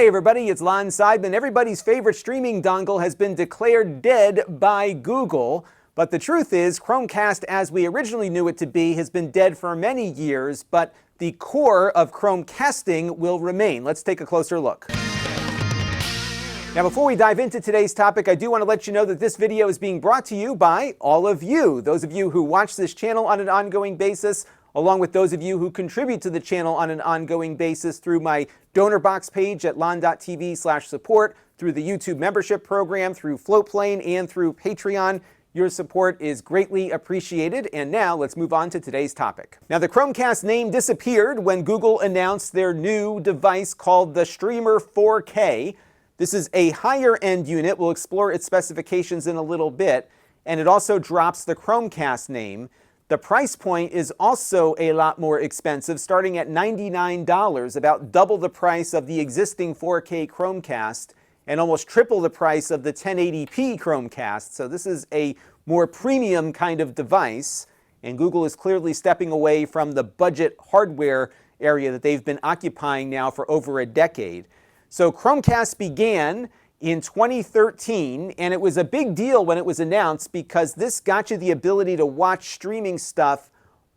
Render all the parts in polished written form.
Hey everybody, it's Lon.TV. Everybody's favorite streaming dongle has been declared dead by Google. But the truth is, Chromecast as we originally knew it to be has been dead for many years, but the core of Chromecasting will remain. Let's take a closer look. Now, before we dive into today's topic, I do want to let you know that this video is being brought to you by all of you. Those of you who watch this channel on an ongoing basis, along with those of you who contribute to the channel on an ongoing basis through my donor box page at Lon.TV/support, through the YouTube membership program, through Floatplane, and through Patreon. Your support is greatly appreciated. And now let's move on to today's topic. Now, the Chromecast name disappeared when Google announced their new device called the Streamer 4K. This is a higher-end unit. We'll explore its specifications in a little bit. And it also drops the Chromecast name. The price point is also a lot more expensive, starting at $99, about double the price of the existing 4K Chromecast, and almost triple the price of the 1080p Chromecast. So this is a more premium kind of device, and Google is clearly stepping away from the budget hardware area that they've been occupying now for over a decade. So Chromecast began in 2013, and it was a big deal when it was announced because this got you the ability to watch streaming stuff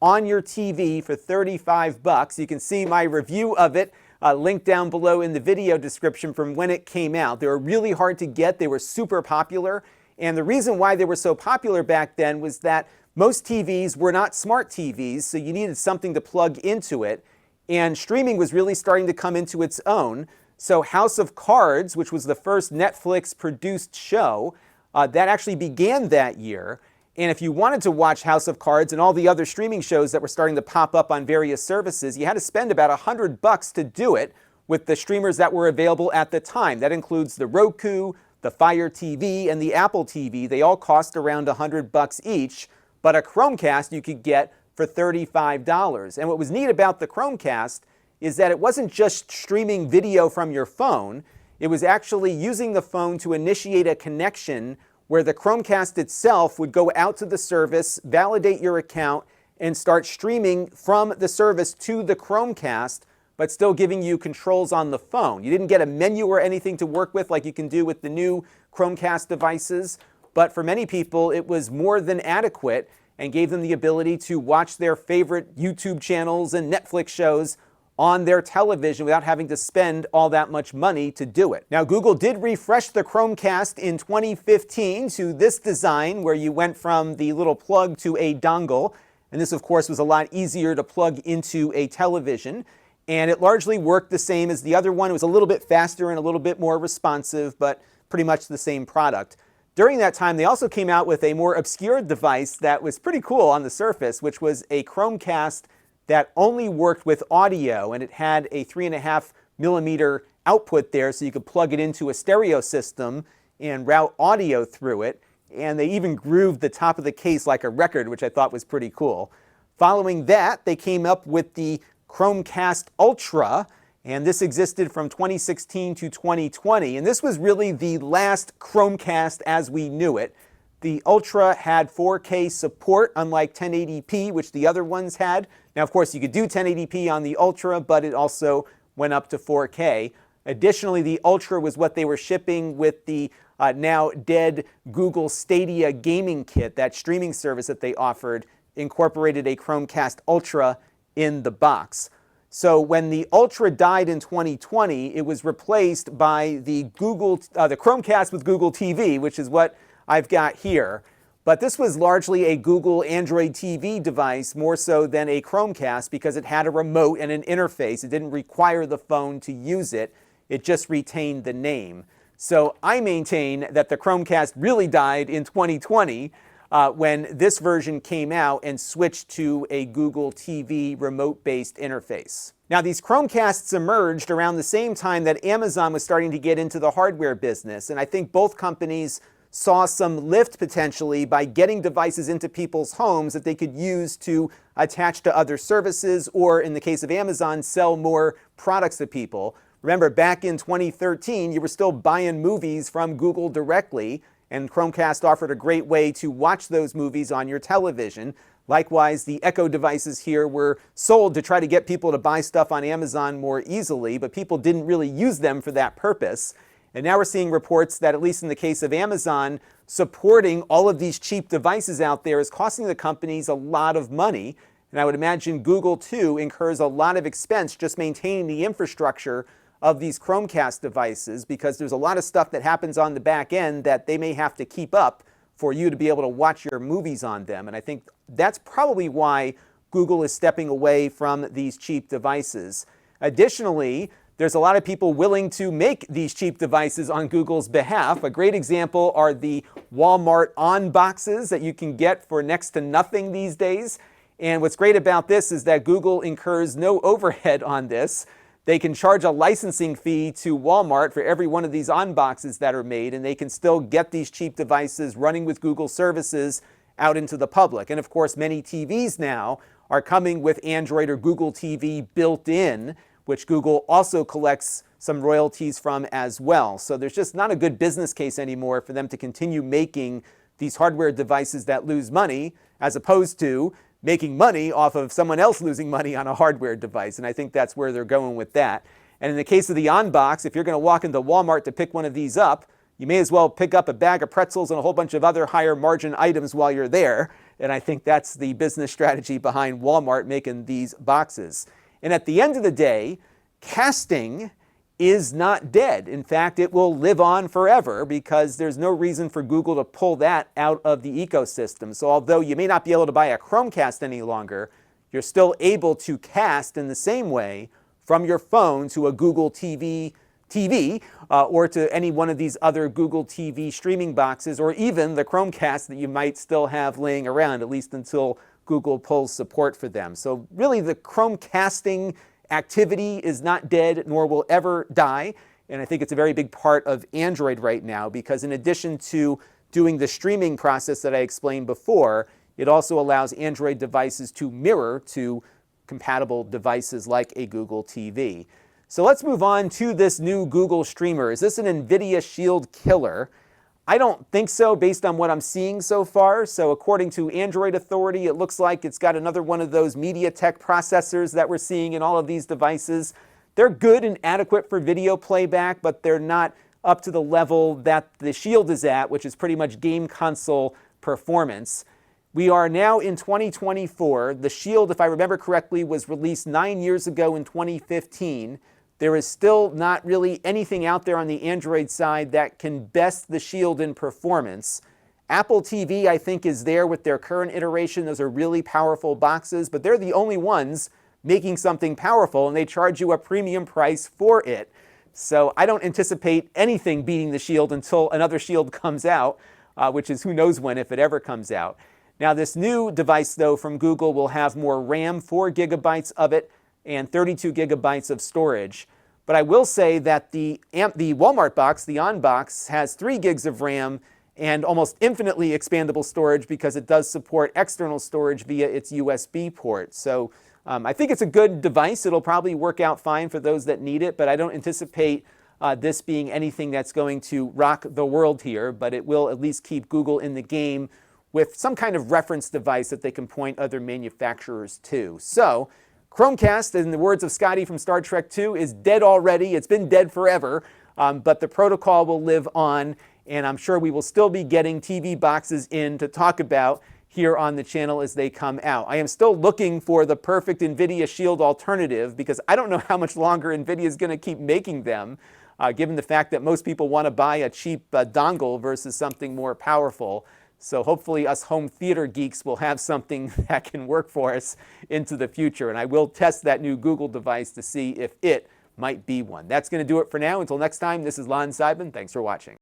on your TV for $35. You can see my review of it linked down below in the video description from when it came out. They were really hard to get. They were super popular. And the reason why they were so popular back then was that most TVs were not smart TVs, so you needed something to plug into it. And streaming was really starting to come into its own. So House of Cards, which was the first Netflix-produced show, that actually began that year. And if you wanted to watch House of Cards and all the other streaming shows that were starting to pop up on various services, you had to spend about $100 to do it with the streamers that were available at the time. That includes the Roku, the Fire TV, and the Apple TV. They all cost around $100 each, but a Chromecast you could get for $35. And what was neat about the Chromecast is that it wasn't just streaming video from your phone. It was actually using the phone to initiate a connection where the Chromecast itself would go out to the service, validate your account, and start streaming from the service to the Chromecast, but still giving you controls on the phone. You didn't get a menu or anything to work with like you can do with the new Chromecast devices, but for many people it was more than adequate and gave them the ability to watch their favorite YouTube channels and Netflix shows on their television without having to spend all that much money to do it. Now, Google did refresh the Chromecast in 2015 to this design where you went from the little plug to a dongle. And this, of course, was a lot easier to plug into a television. And it largely worked the same as the other one. It was a little bit faster and a little bit more responsive, but pretty much the same product. During that time, they also came out with a more obscure device that was pretty cool on the surface, which was a Chromecast that only worked with audio, and it had a 3.5mm output there so you could plug it into a stereo system and route audio through it. And they even grooved the top of the case like a record, which I thought was pretty cool. Following that, they came up with the Chromecast Ultra, and this existed from 2016 to 2020. And this was really the last Chromecast as we knew it. The Ultra had 4K support, unlike 1080p, which the other ones had. Now, of course, you could do 1080p on the Ultra, but it also went up to 4K. Additionally, the Ultra was what they were shipping with the now dead Google Stadia gaming kit. That streaming service that they offered incorporated a Chromecast Ultra in the box. So when the Ultra died in 2020, it was replaced by the Chromecast with Google TV, which is what I've got here. But this was largely a Google Android TV device more so than a Chromecast because it had a remote and an interface. It didn't require the phone to use it. It just retained the name. So I maintain that the Chromecast really died in 2020 when this version came out and switched to a Google TV remote-based interface. Now, these Chromecasts emerged around the same time that Amazon was starting to get into the hardware business, and I think both companies saw some lift potentially by getting devices into people's homes that they could use to attach to other services or, in the case of Amazon, sell more products to people. Remember, back in 2013, you were still buying movies from Google directly, and Chromecast offered a great way to watch those movies on your television. Likewise, the Echo devices here were sold to try to get people to buy stuff on Amazon more easily, but people didn't really use them for that purpose. And now we're seeing reports that, at least in the case of Amazon, supporting all of these cheap devices out there is costing the companies a lot of money. And I would imagine Google, too, incurs a lot of expense just maintaining the infrastructure of these Chromecast devices, because there's a lot of stuff that happens on the back end that they may have to keep up for you to be able to watch your movies on them. And I think that's probably why Google is stepping away from these cheap devices. Additionally, there's a lot of people willing to make these cheap devices on Google's behalf. A great example are the Walmart On boxes that you can get for next to nothing these days. And what's great about this is that Google incurs no overhead on this. They can charge a licensing fee to Walmart for every one of these On boxes that are made, and they can still get these cheap devices running with Google services out into the public. And of course, many TVs now are coming with Android or Google TV built in, which Google also collects some royalties from as well. So there's just not a good business case anymore for them to continue making these hardware devices that lose money, as opposed to making money off of someone else losing money on a hardware device. And I think that's where they're going with that. And in the case of the On box, if you're going to walk into Walmart to pick one of these up, you may as well pick up a bag of pretzels and a whole bunch of other higher margin items while you're there. And I think that's the business strategy behind Walmart making these boxes. And at the end of the day, casting is not dead. In fact, it will live on forever, because there's no reason for Google to pull that out of the ecosystem. So although you may not be able to buy a Chromecast any longer, you're still able to cast in the same way from your phone to a Google TV, or to any one of these other Google TV streaming boxes, or even the Chromecast that you might still have laying around, at least until Google pulls support for them. So really, the Chromecasting activity is not dead, nor will ever die. And I think it's a very big part of Android right now, because in addition to doing the streaming process that I explained before, it also allows Android devices to mirror to compatible devices like a Google TV. So let's move on to this new Google streamer. Is this an NVIDIA Shield killer? I don't think so, based on what I'm seeing so far. So according to Android Authority, it looks like it's got another one of those MediaTek processors that we're seeing in all of these devices. They're good and adequate for video playback, but they're not up to the level that the Shield is at, which is pretty much game console performance. We are now in 2024. The Shield, if I remember correctly, was released 9 years ago in 2015. There is still not really anything out there on the Android side that can best the Shield in performance. Apple TV, I think, is there with their current iteration. Those are really powerful boxes, but they're the only ones making something powerful, and they charge you a premium price for it. So I don't anticipate anything beating the Shield until another Shield comes out, which is who knows when, if it ever comes out. Now, this new device, though, from Google will have more RAM, 4 gigabytes of it, and 32 gigabytes of storage. But I will say that the Walmart box, the On box, has 3 gigs of RAM and almost infinitely expandable storage, because it does support external storage via its USB port. So I think it's a good device. It'll probably work out fine for those that need it, but I don't anticipate this being anything that's going to rock the world here, but it will at least keep Google in the game with some kind of reference device that they can point other manufacturers to. So Chromecast, in the words of Scotty from Star Trek II, is dead already. It's been dead forever, but the protocol will live on, and I'm sure we will still be getting TV boxes in to talk about here on the channel as they come out. I am still looking for the perfect NVIDIA Shield alternative, because I don't know how much longer NVIDIA is going to keep making them, given the fact that most people want to buy a cheap dongle versus something more powerful. So hopefully us home theater geeks will have something that can work for us into the future. And I will test that new Google device to see if it might be one. That's going to do it for now. Until next time, this is Lon.TV. Thanks for watching.